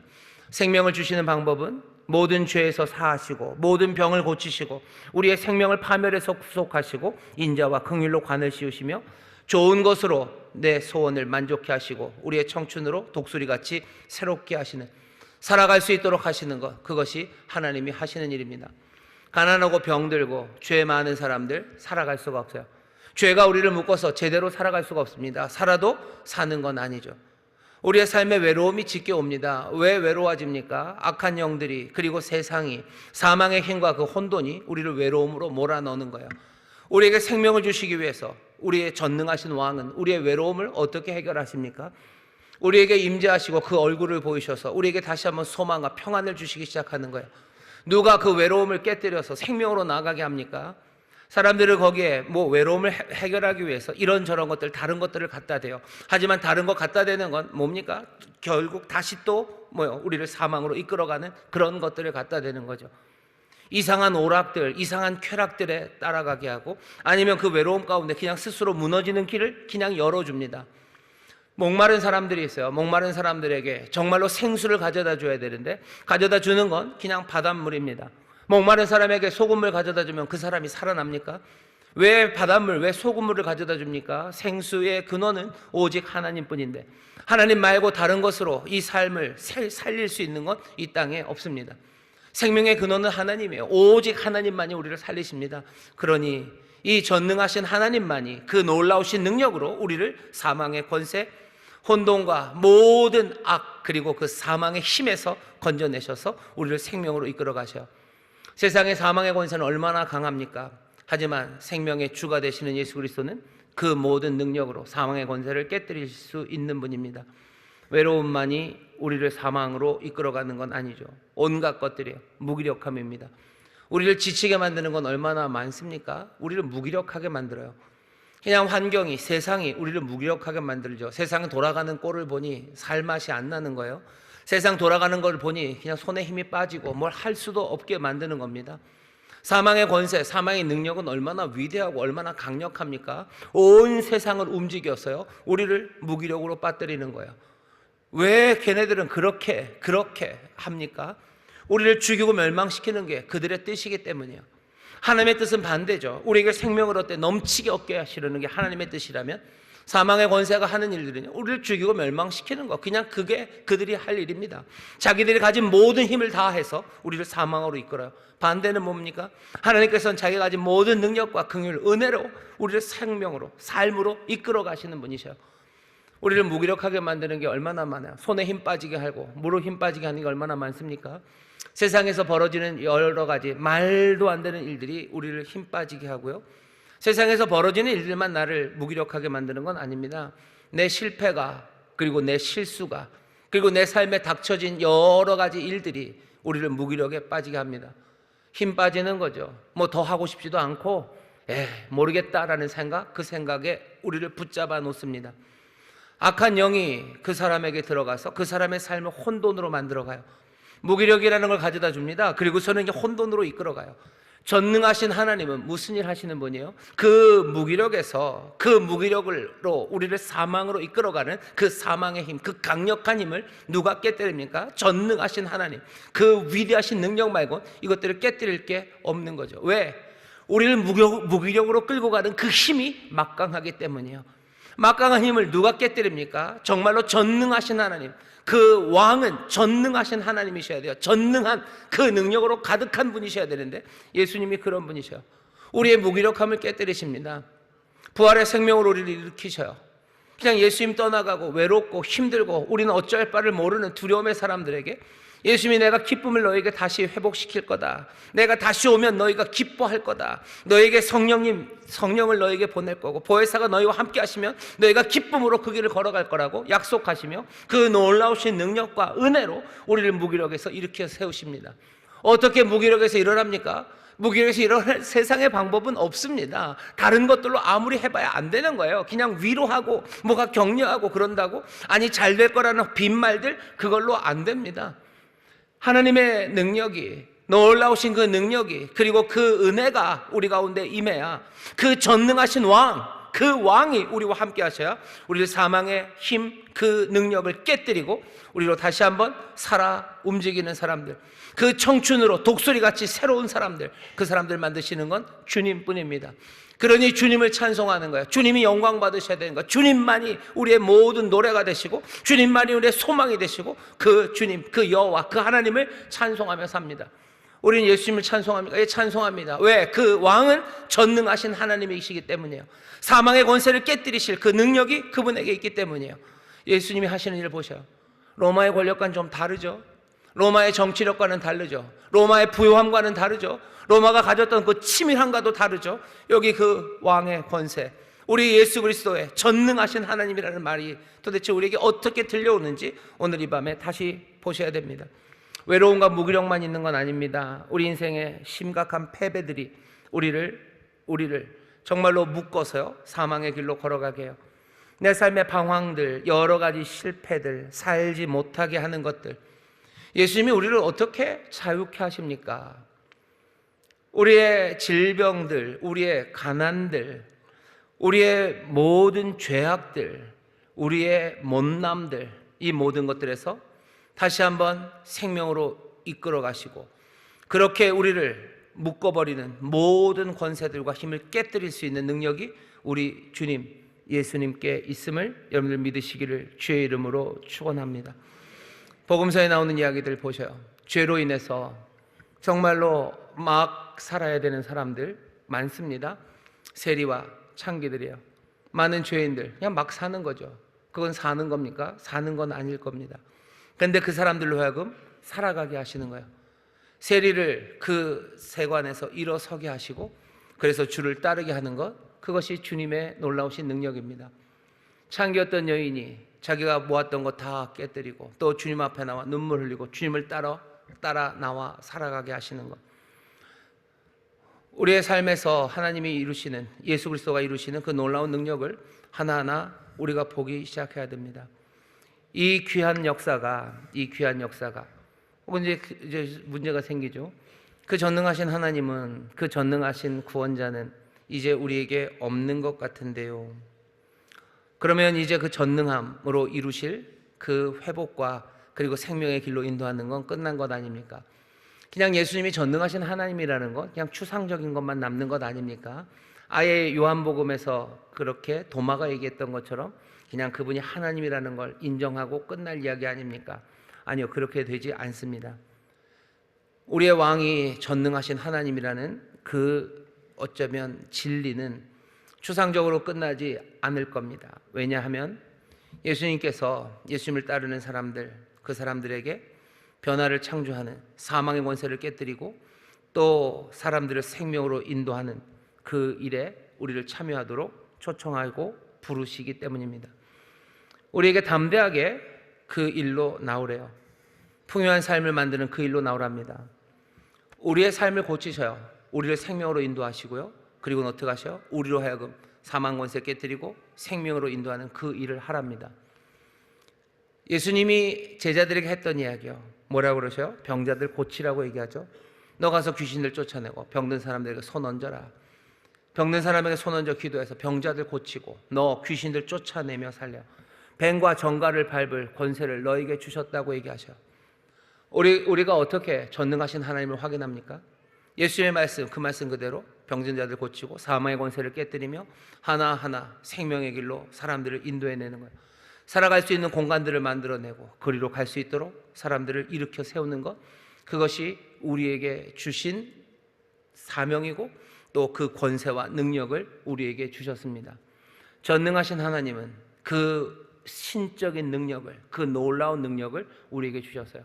생명을 주시는 방법은 모든 죄에서 사하시고 모든 병을 고치시고 우리의 생명을 파멸해서 구속하시고 인자와 긍휼로 관을 씌우시며 좋은 것으로 내 소원을 만족케 하시고 우리의 청춘으로 독수리같이 새롭게 하시는, 살아갈 수 있도록 하시는 것, 그것이 하나님이 하시는 일입니다. 가난하고 병들고 죄 많은 사람들 살아갈 수가 없어요. 죄가 우리를 묶어서 제대로 살아갈 수가 없습니다. 살아도 사는 건 아니죠. 우리의 삶에 외로움이 짙게옵니다. 왜 외로워집니까? 악한 영들이, 그리고 세상이, 사망의 힘과 그 혼돈이 우리를 외로움으로 몰아넣는 거예요. 우리에게 생명을 주시기 위해서 우리의 전능하신 왕은 우리의 외로움을 어떻게 해결하십니까? 우리에게 임재하시고 그 얼굴을 보이셔서 우리에게 다시 한번 소망과 평안을 주시기 시작하는 거예요. 누가 그 외로움을 깨뜨려서 생명으로 나가게 합니까? 사람들을 거기에 외로움을 해결하기 위해서 이런저런 것들, 다른 것들을 갖다 대요. 하지만 다른 거 갖다 대는 건 뭡니까? 결국 다시 또 우리를 사망으로 이끌어가는 그런 것들을 갖다 대는 거죠. 이상한 오락들, 이상한 쾌락들에 따라가게 하고, 아니면 그 외로움 가운데 그냥 스스로 무너지는 길을 그냥 열어줍니다. 목마른 사람들이 있어요. 목마른 사람들에게 정말로 생수를 가져다 줘야 되는데 가져다 주는 건 그냥 바닷물입니다. 목마른 사람에게 소금물 가져다 주면 그 사람이 살아납니까? 왜 바닷물, 왜 소금물을 가져다 줍니까? 생수의 근원은 오직 하나님뿐인데 하나님 말고 다른 것으로 이 삶을 살릴 수 있는 건 이 땅에 없습니다. 생명의 근원은 하나님이에요. 오직 하나님만이 우리를 살리십니다. 그러니 이 전능하신 하나님만이 그 놀라우신 능력으로 우리를 사망의 권세, 혼돈과 모든 악, 그리고 그 사망의 힘에서 건져내셔서 우리를 생명으로 이끌어 가셔요. 세상의 사망의 권세는 얼마나 강합니까? 하지만 생명의 주가 되시는 예수 그리스도는 그 모든 능력으로 사망의 권세를 깨뜨릴 수 있는 분입니다. 외로움만이 우리를 사망으로 이끌어가는 건 아니죠. 온갖 것들이요, 무기력함입니다. 우리를 지치게 만드는 건 얼마나 많습니까? 우리를 무기력하게 만들어요. 그냥 환경이, 세상이 우리를 무기력하게 만들죠. 세상 돌아가는 꼴을 보니 살맛이 안 나는 거예요. 세상 돌아가는 걸 보니 그냥 손에 힘이 빠지고 뭘 할 수도 없게 만드는 겁니다. 사망의 권세, 사망의 능력은 얼마나 위대하고 얼마나 강력합니까? 온 세상을 움직였어요. 우리를 무기력으로 빠뜨리는 거예요. 왜 걔네들은 그렇게 합니까? 우리를 죽이고 멸망시키는 게 그들의 뜻이기 때문이에요. 하나님의 뜻은 반대죠. 우리에게 생명을 얻되 넘치게 얻게 하시려는 게 하나님의 뜻이라면, 사망의 권세가 하는 일들은요, 우리를 죽이고 멸망시키는 거, 그냥 그게 그들이 할 일입니다. 자기들이 가진 모든 힘을 다해서 우리를 사망으로 이끌어요. 반대는 뭡니까? 하나님께서는 자기가 가진 모든 능력과 긍휼, 은혜로 우리를 생명으로, 삶으로 이끌어 가시는 분이셔요. 우리를 무기력하게 만드는 게 얼마나 많아요. 손에 힘 빠지게 하고 무릎 힘 빠지게 하는 게 얼마나 많습니까? 세상에서 벌어지는 여러 가지 말도 안 되는 일들이 우리를 힘 빠지게 하고요, 세상에서 벌어지는 일들만 나를 무기력하게 만드는 건 아닙니다. 내 실패가, 그리고 내 실수가, 그리고 내 삶에 닥쳐진 여러 가지 일들이 우리를 무기력에 빠지게 합니다. 힘 빠지는 거죠. 뭐 더 하고 싶지도 않고 모르겠다라는 생각, 그 생각에 우리를 붙잡아 놓습니다. 악한 영이 그 사람에게 들어가서 그 사람의 삶을 혼돈으로 만들어가요. 무기력이라는 걸 가져다 줍니다. 그리고서는 이게 혼돈으로 이끌어가요. 전능하신 하나님은 무슨 일 하시는 분이에요? 그 무기력에서, 그 무기력으로 우리를 사망으로 이끌어가는 그 사망의 힘, 그 강력한 힘을 누가 깨뜨립니까? 전능하신 하나님, 그 위대하신 능력 말고 이것들을 깨뜨릴 게 없는 거죠. 왜? 우리를 무기력으로 끌고 가는 그 힘이 막강하기 때문이에요. 막강한 힘을 누가 깨뜨립니까? 정말로 전능하신 하나님, 그 왕은 전능하신 하나님이셔야 돼요. 전능한 그 능력으로 가득한 분이셔야 되는데, 예수님이 그런 분이셔요. 우리의 무기력함을 깨뜨리십니다. 부활의 생명으로 우리를 일으키셔요. 그냥 예수님 떠나가고 외롭고 힘들고 우리는 어쩔 바를 모르는 두려움의 사람들에게 예수님이 내가 기쁨을 너에게 다시 회복시킬 거다, 내가 다시 오면 너희가 기뻐할 거다, 너에게 성령을 너에게 보낼 거고 보혜사가 너희와 함께 하시면 너희가 기쁨으로 그 길을 걸어갈 거라고 약속하시며, 그 놀라우신 능력과 은혜로 우리를 무기력에서 일으켜 세우십니다. 어떻게 무기력에서 일어납니까? 무기력에서 일어날 세상의 방법은 없습니다. 다른 것들로 아무리 해봐야 안 되는 거예요. 그냥 위로하고 뭐가 격려하고 그런다고, 아니 잘 될 거라는 빈말들, 그걸로 안 됩니다. 하나님의 능력이, 놀라우신 그 능력이, 그리고 그 은혜가 우리 가운데 임해야, 그 전능하신 왕, 그 왕이 우리와 함께 하셔야 우리를 사망의 힘, 그 능력을 깨뜨리고 우리로 다시 한번 살아 움직이는 사람들, 그 청춘으로 독수리같이 새로운 사람들, 그 사람들 만드시는 건 주님뿐입니다. 그러니 주님을 찬송하는 거예요. 주님이 영광 받으셔야 되는 거예요. 주님만이 우리의 모든 노래가 되시고 주님만이 우리의 소망이 되시고, 그 주님, 그 여호와, 그 하나님을 찬송하며 삽니다. 우리는 예수님을 찬송합니까? 예, 찬송합니다. 왜? 그 왕은 전능하신 하나님이시기 때문이에요. 사망의 권세를 깨뜨리실 그 능력이 그분에게 있기 때문이에요. 예수님이 하시는 일을 보셔요. 로마의 권력과는 좀 다르죠. 로마의 정치력과는 다르죠. 로마의 부요함과는 다르죠. 로마가 가졌던 그 치밀함과도 다르죠. 여기 그 왕의 권세, 우리 예수 그리스도의 전능하신 하나님이라는 말이 도대체 우리에게 어떻게 들려오는지 오늘 이 밤에 다시 보셔야 됩니다. 외로움과 무기력만 있는 건 아닙니다. 우리 인생의 심각한 패배들이 우리를 정말로 묶어서요, 사망의 길로 걸어가게 해요. 내 삶의 방황들, 여러 가지 실패들, 살지 못하게 하는 것들, 예수님이 우리를 어떻게 자유케 하십니까? 우리의 질병들, 우리의 가난들, 우리의 모든 죄악들, 우리의 못남들, 이 모든 것들에서 다시 한번 생명으로 이끌어 가시고, 그렇게 우리를 묶어버리는 모든 권세들과 힘을 깨뜨릴 수 있는 능력이 우리 주님 예수님께 있음을 여러분들 믿으시기를 주의 이름으로 축원합니다. 복음서에 나오는 이야기들 보셔요. 죄로 인해서 정말로 막 살아야 되는 사람들 많습니다. 세리와 창기들이에요. 많은 죄인들 그냥 막 사는 거죠. 그건 사는 겁니까? 사는 건 아닐 겁니다. 그런데 그 사람들로 하여금 살아가게 하시는 거예요. 세리를 그 세관에서 일어서게 하시고, 그래서 주를 따르게 하는 것, 그것이 주님의 놀라우신 능력입니다. 창기였던 여인이 자기가 모았던 거 다 깨뜨리고 또 주님 앞에 나와 눈물 흘리고 주님을 따라 나와 살아가게 하시는 것. 우리의 삶에서 하나님이 이루시는, 예수 그리스도가 이루시는 그 놀라운 능력을 하나하나 우리가 보기 시작해야 됩니다. 이 귀한 역사가 혹은 이제 문제가 생기죠. 그 전능하신 하나님은, 그 전능하신 구원자는 이제 우리에게 없는 것 같은데요. 그러면 이제 그 전능함으로 이루실 그 회복과 그리고 생명의 길로 인도하는 건 끝난 것 아닙니까? 그냥 예수님이 전능하신 하나님이라는 것, 그냥 추상적인 것만 남는 것 아닙니까? 아예 요한복음에서 그렇게 도마가 얘기했던 것처럼 그냥 그분이 하나님이라는 걸 인정하고 끝날 이야기 아닙니까? 아니요, 그렇게 되지 않습니다. 우리의 왕이 전능하신 하나님이라는 그 어쩌면 진리는 추상적으로 끝나지 않을 겁니다. 왜냐하면 예수님께서 예수님을 따르는 사람들, 그 사람들에게 변화를 창조하는, 사망의 권세를 깨뜨리고 또 사람들을 생명으로 인도하는 그 일에 우리를 참여하도록 초청하고 부르시기 때문입니다. 우리에게 담대하게 그 일로 나오래요. 풍요한 삶을 만드는 그 일로 나오랍니다. 우리의 삶을 고치셔요. 우리를 생명으로 인도하시고요. 그리고는 어떻게 하셔요? 우리로 하여금 사망 권세 깨뜨리고 생명으로 인도하는 그 일을 하랍니다. 예수님이 제자들에게 했던 이야기요. 뭐라고 그러셔요? 병자들 고치라고 얘기하죠. 너 가서 귀신들 쫓아내고 병든 사람들에게 손 얹어라. 병든 사람에게 손 얹어 기도해서 병자들 고치고 너 귀신들 쫓아내며 살려. 뱀과 정갈을 밟을 권세를 너에게 주셨다고 얘기하셔요. 우리가 어떻게 전능하신 하나님을 확인합니까? 예수님의 말씀, 그 말씀 그대로 병든 자들 고치고 사망의 권세를 깨뜨리며 하나하나 생명의 길로 사람들을 인도해내는 거예요. 살아갈 수 있는 공간들을 만들어내고 그리로 갈 수 있도록 사람들을 일으켜 세우는 것, 그것이 우리에게 주신 사명이고 또 그 권세와 능력을 우리에게 주셨습니다. 전능하신 하나님은 그 신적인 능력을, 그 놀라운 능력을 우리에게 주셨어요.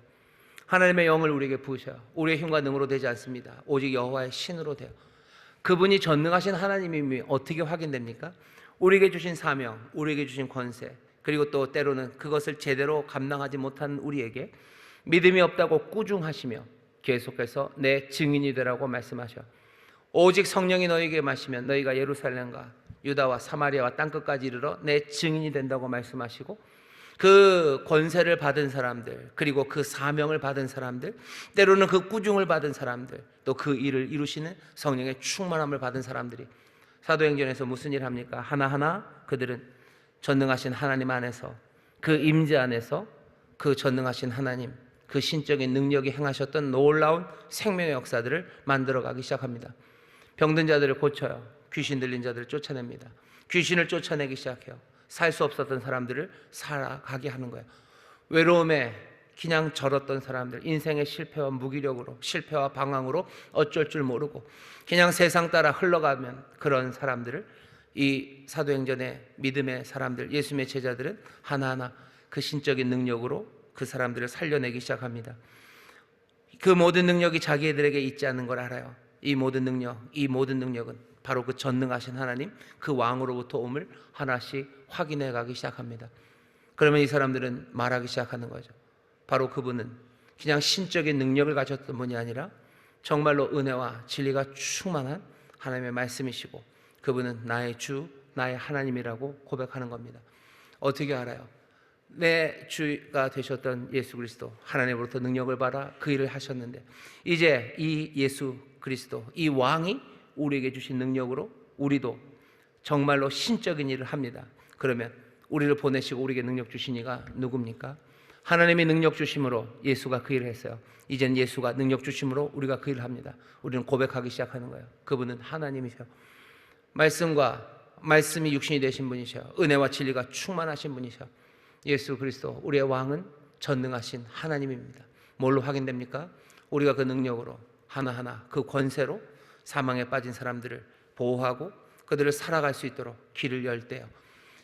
하나님의 영을 우리에게 부으셔요. 우리의 힘과 능으로 되지 않습니다. 오직 여호와의 신으로 돼요. 그분이 전능하신 하나님임이 어떻게 확인됩니까? 우리에게 주신 사명, 우리에게 주신 권세, 그리고 또 때로는 그것을 제대로 감당하지 못한 우리에게 믿음이 없다고 꾸중하시며 계속해서 내 증인이 되라고 말씀하셔. 오직 성령이 너희에게 마시면 너희가 예루살렘과 유다와 사마리아와 땅끝까지 이르러 내 증인이 된다고 말씀하시고, 그 권세를 받은 사람들, 그리고 그 사명을 받은 사람들, 때로는 그 꾸중을 받은 사람들, 또 그 일을 이루시는 성령의 충만함을 받은 사람들이 사도행전에서 무슨 일 합니까? 하나하나 그들은 전능하신 하나님 안에서, 그 임재 안에서 그 전능하신 하나님, 그 신적인 능력이 행하셨던 놀라운 생명의 역사들을 만들어가기 시작합니다. 병든 자들을 고쳐요. 귀신 들린 자들을 쫓아냅니다. 귀신을 쫓아내기 시작해요. 살 수 없었던 사람들을 살아가게 하는 거예요. 외로움에 그냥 절었던 사람들, 인생의 실패와 무기력으로, 실패와 방황으로 어쩔 줄 모르고 그냥 세상 따라 흘러가면 그런 사람들을 이 사도행전의 믿음의 사람들, 예수님의 제자들은 하나하나 그 신적인 능력으로 그 사람들을 살려내기 시작합니다. 그 모든 능력이 자기들에게 있지 않는 걸 알아요. 이 모든 능력은 바로 그 전능하신 하나님, 그 왕으로부터 옴을 하나씩 확인해 가기 시작합니다. 그러면 이 사람들은 말하기 시작하는 거죠. 바로 그분은 그냥 신적인 능력을 가졌던 분이 아니라 정말로 은혜와 진리가 충만한 하나님의 말씀이시고, 그분은 나의 주, 나의 하나님이라고 고백하는 겁니다. 어떻게 알아요? 내 주가 되셨던 예수 그리스도, 하나님으로부터 능력을 받아 그 일을 하셨는데, 이제 이 예수 그리스도, 이 왕이 우리에게 주신 능력으로 우리도 정말로 신적인 일을 합니다. 그러면 우리를 보내시고 우리에게 능력 주신 이가 누굽니까? 하나님이 능력 주심으로 예수가 그 일을 했어요. 이젠 예수가 능력 주심으로 우리가 그 일을 합니다. 우리는 고백하기 시작하는 거예요. 그분은 하나님이셔요. 말씀이 육신이 되신 분이셔요. 은혜와 진리가 충만하신 분이셔요. 예수 그리스도, 우리의 왕은 전능하신 하나님입니다. 뭘로 확인됩니까? 우리가 그 능력으로 하나하나 그 권세로 사망에 빠진 사람들을 보호하고 그들을 살아갈 수 있도록 길을 열 때요,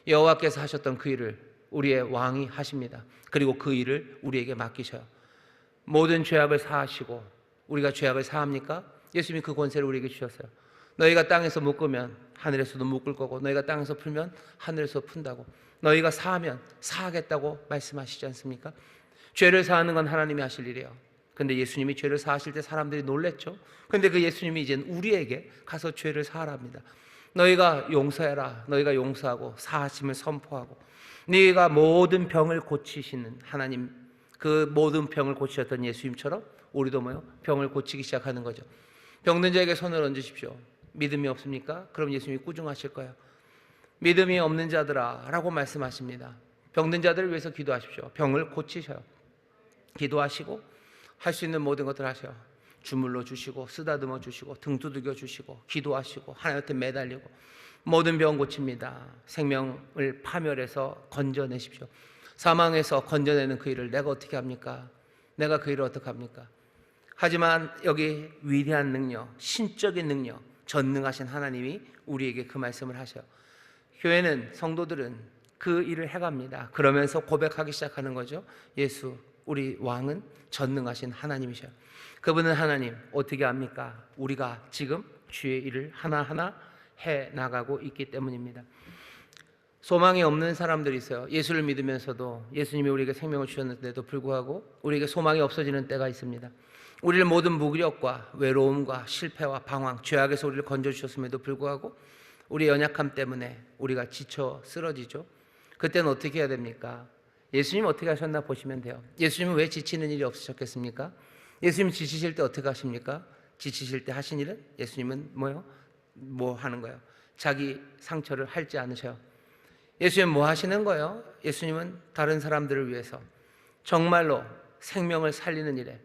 여호와께서 하셨던 그 일을 우리의 왕이 하십니다. 그리고 그 일을 우리에게 맡기셔요. 모든 죄악을 사하시고, 우리가 죄악을 사합니까? 예수님이 그 권세를 우리에게 주셨어요. 너희가 땅에서 묶으면 하늘에서도 묶을 거고, 너희가 땅에서 풀면 하늘에서 푼다고. 너희가 사하면 사하겠다고 말씀하시지 않습니까? 죄를 사하는 건 하나님이 하실 일이에요. 근데 예수님이 죄를 사하실 때 사람들이 놀랬죠. 근데 그 예수님이 이제 우리에게 가서 죄를 사하랍니다. 너희가 용서해라. 너희가 용서하고 사하심을 선포하고, 네가 모든 병을 고치시는 하나님, 그 모든 병을 고치셨던 예수님처럼 우리도 뭐요? 병을 고치기 시작하는 거죠. 병든 자에게 손을 얹으십시오. 믿음이 없습니까? 그럼 예수님이 꾸중하실 거예요. 믿음이 없는 자들아 라고 말씀하십니다. 병든 자들을 위해서 기도하십시오. 병을 고치셔요. 기도하시고 할 수 있는 모든 것들을 하셔요. 주물러 주시고 쓰다듬어 주시고 등 두들겨 주시고 기도하시고 하나님한테 매달리고 모든 병 고칩니다. 생명을 파멸해서 건져내십시오. 사망에서 건져내는 그 일을 내가 어떻게 합니까? 내가 그 일을 어떻게 합니까? 하지만 여기 위대한 능력, 신적인 능력, 전능하신 하나님이 우리에게 그 말씀을 하셔요. 교회는, 성도들은 그 일을 해갑니다. 그러면서 고백하기 시작하는 거죠. 예수, 우리 왕은 전능하신 하나님이셔요. 그분은 하나님, 어떻게 합니까? 우리가 지금 주의 일을 하나하나 해나가고 있기 때문입니다. 소망이 없는 사람들이 있어요. 예수를 믿으면서도, 예수님이 우리에게 생명을 주셨는데도 불구하고 우리에게 소망이 없어지는 때가 있습니다. 우리를 모든 무기력과 외로움과 실패와 방황, 죄악에서 우리를 건져주셨음에도 불구하고 우리의 연약함 때문에 우리가 지쳐 쓰러지죠. 그때는 어떻게 해야 됩니까? 예수님 어떻게 하셨나 보시면 돼요. 예수님은 왜 지치는 일이 없으셨겠습니까? 예수님 지치실 때 어떻게 하십니까? 지치실 때 하신 일은, 예수님은 뭐요? 뭐 하는 거예요? 자기 상처를 핥지 않으셔요. 예수님은 뭐 하시는 거예요? 예수님은 다른 사람들을 위해서 정말로 생명을 살리는 일에,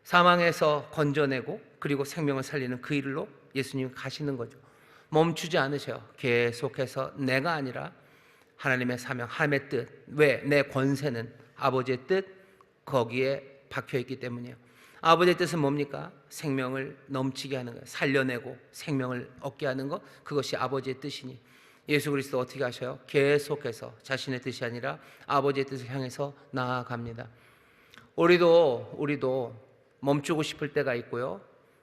사망에서 건져내고 그리고 생명을 살리는 그 일로 예수님이 가시는 거죠. 멈추지 않으셔요. 계속해서 내가 아니라 하나님의 사명, 하나님의 뜻. 왜? 내 권세는 아버지의 뜻, 거기에 박혀있기 때문이에요. 아버지의 뜻은 뭡니까? 생명을 넘치게 하는 거예요. 살려내고 생명을 얻게 하는 것, 그것이 아버지의 뜻이니 예수 그리스도 어떻게 하셔요? 계속해서 자신의 뜻이 아니라 아버지의 뜻을 향해서 나아갑니다. 우리도 멈추고 싶을 때가 있고요.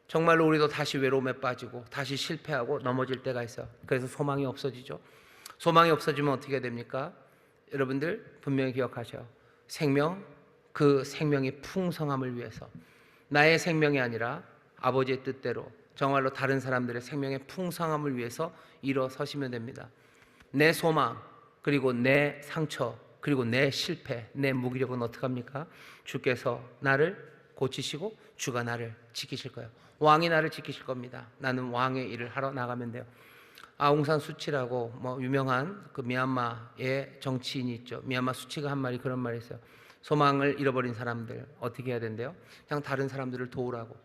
정말로 우리도 다시 외로움에 빠지고 다시 실패하고 넘어질 때가 있어요. 그래서 소망이 없어지죠. 소망이 없어지면 어떻게 됩니까? 여러분들 분명히 기억하셔요. 생명, 그 생명의 풍성함을 위해서, 나의 생명이 아니라 아버지의 뜻대로 정말로 다른 사람들의 생명의 풍성함을 위해서 일어서시면 됩니다. 내 소망, 그리고 내 상처, 그리고 내 실패, 내 무기력은 어떻게 합니까? 주께서 나를 고치시고 주가 나를 지키실 거예요. 왕이 나를 지키실 겁니다. 나는 왕의 일을 하러 나가면 돼요. 아웅산 수치라고 유명한 그 미얀마의 정치인이 있죠. 미얀마 수치가 한 말이 그런 말이 있어요. 소망을 잃어버린 사람들 어떻게 해야 된대요? 그냥 다른 사람들을 도우라고.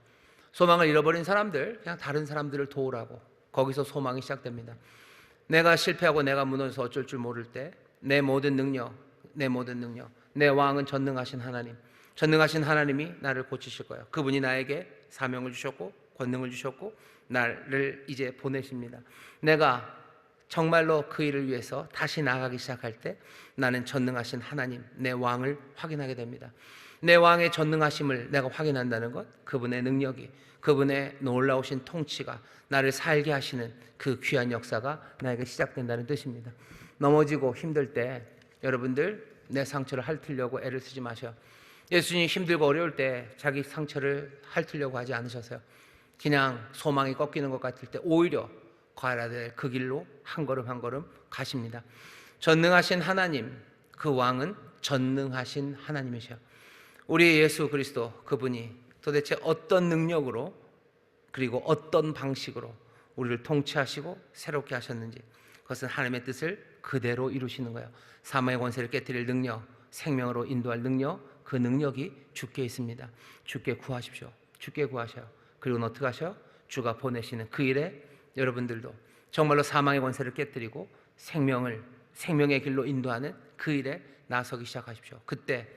소망을 잃어버린 사람들, 그냥 다른 사람들을 도우라고. 거기서 소망이 시작됩니다. 내가 실패하고 내가 무너져서 어쩔 줄 모를 때 내 모든 능력, 내 왕은 전능하신 하나님, 전능하신 하나님이 나를 고치실 거예요. 그분이 나에게 사명을 주셨고 권능을 주셨고 나를 이제 보내십니다. 내가 정말로 그 일을 위해서 다시 나아가기 시작할 때 나는 전능하신 하나님, 내 왕을 확인하게 됩니다. 내 왕의 전능하심을 내가 확인한다는 것, 그분의 능력이, 그분의 놀라우신 통치가 나를 살게 하시는 그 귀한 역사가 나에게 시작된다는 뜻입니다. 넘어지고 힘들 때 여러분들 내 상처를 핥으려고 애를 쓰지 마셔요. 예수님이 힘들고 어려울 때 자기 상처를 핥으려고 하지 않으셨어요. 그냥 소망이 꺾이는 것 같을 때 오히려 가야 될 그 길로 한 걸음 한 걸음 가십니다. 전능하신 하나님, 그 왕은 전능하신 하나님이셔. 우리 예수 그리스도, 그분이 도대체 어떤 능력으로 그리고 어떤 방식으로 우리를 통치하시고 새롭게 하셨는지, 그것은 하나님의 뜻을 그대로 이루시는 거예요. 사망의 권세를 깨뜨릴 능력, 생명으로 인도할 능력, 그 능력이 주께 있습니다. 주께 구하십시오. 주께 구하셔요. 그리고 어떻게 하셔요? 주가 보내시는 그 일에 여러분들도 정말로 사망의 권세를 깨뜨리고 생명의 길로 인도하는 그 일에 나서기 시작하십시오. 그때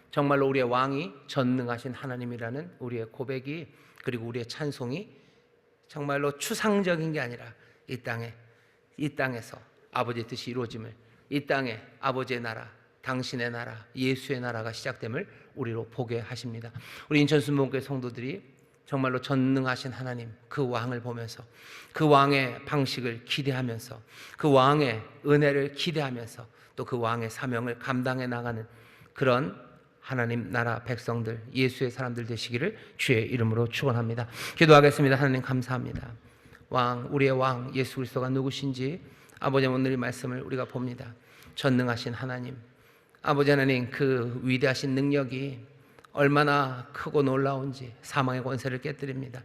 정말로 우리의 왕이 전능하신 하나님이라는 우리의 고백이, 그리고 우리의 찬송이 정말로 추상적인 게 아니라 이 땅에서 아버지의 뜻이 이루어짐을, 이 땅에 아버지의 나라, 당신의 나라, 예수의 나라가 시작됨을 우리로 보게 하십니다. 우리 인천순복음교회 성도들이 정말로 전능하신 하나님, 그 왕을 보면서 그 왕의 방식을 기대하면서 그 왕의 은혜를 기대하면서 또 그 왕의 사명을 감당해 나가는 그런 하나님 나라 백성들, 예수의 사람들 되시기를 주의 이름으로 축원합니다. 기도하겠습니다. 하나님 감사합니다. 왕, 우리의 왕 예수 그리스도가 누구신지 아버지 오늘 이 말씀을 우리가 봅니다. 전능하신 하나님, 아버지 하나님 그 위대하신 능력이 얼마나 크고 놀라운지 사망의 권세를 깨뜨립니다.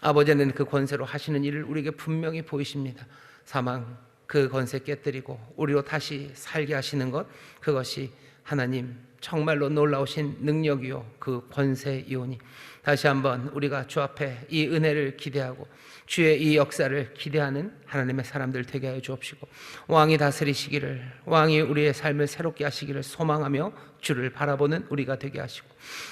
아버지 하나님 그 권세로 하시는 일을 우리에게 분명히 보이십니다. 사망 그 권세 깨뜨리고 우리로 다시 살게 하시는 것, 그것이 하나님 정말로 놀라우신 능력이요 그 권세이오니 다시 한번 우리가 주 앞에 이 은혜를 기대하고 주의 이 역사를 기대하는 하나님의 사람들 되게 하여 주옵시고, 왕이 다스리시기를, 왕이 우리의 삶을 새롭게 하시기를 소망하며 주를 바라보는 우리가 되게 하시고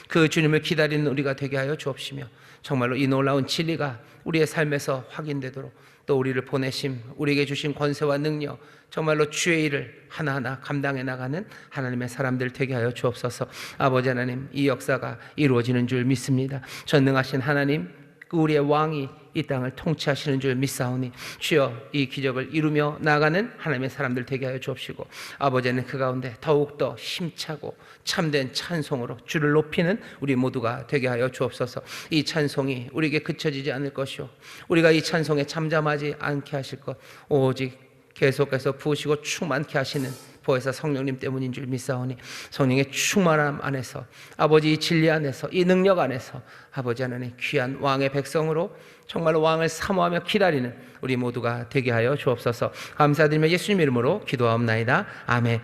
그 주님을 기다리는 우리가 되게 하여 주옵시며, 정말로 이 놀라운 진리가 우리의 삶에서 확인되도록 또 우리를 보내심, 우리에게 주신 권세와 능력, 정말로 주의 일을 하나하나 감당해 나가는 하나님의 사람들 되게 하여 주옵소서. 아버지 하나님, 이 역사가 이루어지는 줄 믿습니다. 전능하신 하나님, 그 우리의 왕이 이 땅을 통치하시는 줄 믿사오니 주여 이 기적을 이루며 나가는 하나님의 사람들 되게 하여 주옵시고, 아버지는 그 가운데 더욱더 힘차고 참된 찬송으로 주를 높이는 우리 모두가 되게 하여 주옵소서. 이 찬송이 우리에게 그쳐지지 않을 것이요, 우리가 이 찬송에 잠잠하지 않게 하실 것, 오직 계속해서 부으시고 충만케 하시는 보혜사 성령님 때문인 줄 믿사오니 성령의 충만함 안에서, 아버지 이 진리 안에서, 이 능력 안에서 아버지 하나님 귀한 왕의 백성으로 정말로 왕을 사모하며 기다리는 우리 모두가 되게 하여 주옵소서. 감사드리며 예수님 이름으로 기도하옵나이다. 아멘.